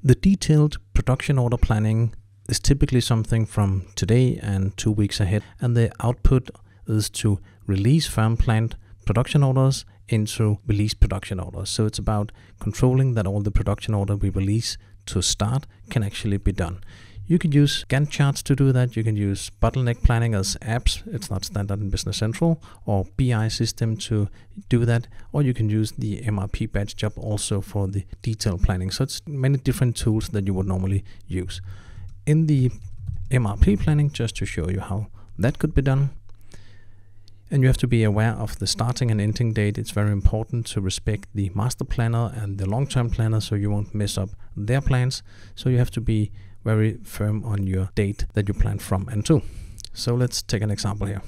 The detailed production order planning is typically something from today and 2 weeks ahead, and the output is to release firm planned production orders into release production orders. So it's about controlling that all the production order we release to start can actually be done. You could use Gantt charts to do that. You can use bottleneck planning as apps. It's not standard in Business Central, or BI system to do that. Or you can use the MRP batch job also for the detailed planning. So it's many different tools that you would normally use. In the MRP planning, just to show you how that could be done, and you have to be aware of the starting and ending date. It's very important to respect the master planner and the long-term planner so you won't mess up their plans. So you have to be very firm on your date that you plan from and to. So let's take an example here.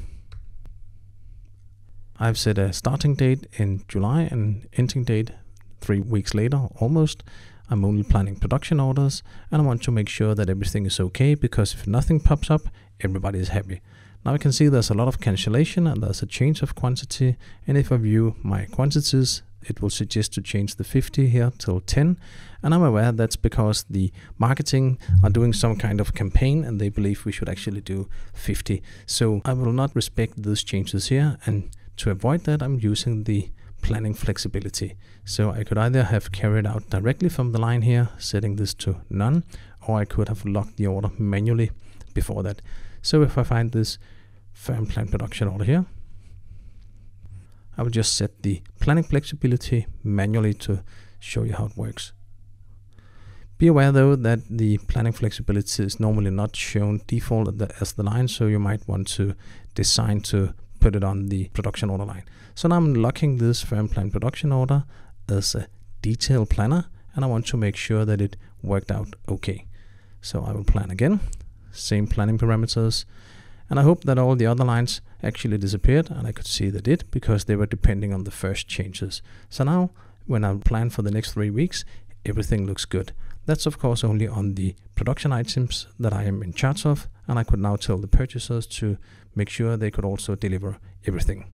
I've set a starting date in July and ending date 3 weeks later, almost. I'm only planning production orders, and I want to make sure that everything is okay, because if nothing pops up, everybody is happy. Now I can see there's a lot of cancellation and there's a change of quantity, and if I view my quantities, it will suggest to change the 50 here till 10, and I'm aware that's because the marketing are doing some kind of campaign and they believe we should actually do 50. So I will not respect those changes here, and to avoid that I'm using the planning flexibility. So I could either have carried out directly from the line here, setting this to none, or I could have locked the order manually before that. So if I find this firm plan production order here, I will just set the planning flexibility manually to show you how it works. Be aware though that the planning flexibility is normally not shown default as the line, so you might want to design to put it on the production order line. So now I'm locking this firm plan production order as a detailed planner, and I want to make sure that it worked out okay. So I will plan again, same planning parameters, and I hope that all the other lines actually disappeared, and I could see they did because they were depending on the first changes. So now when I plan for the next 3 weeks, everything looks good. That's of course only on the production items that I am in charge of, and I could now tell the purchasers to make sure they could also deliver everything.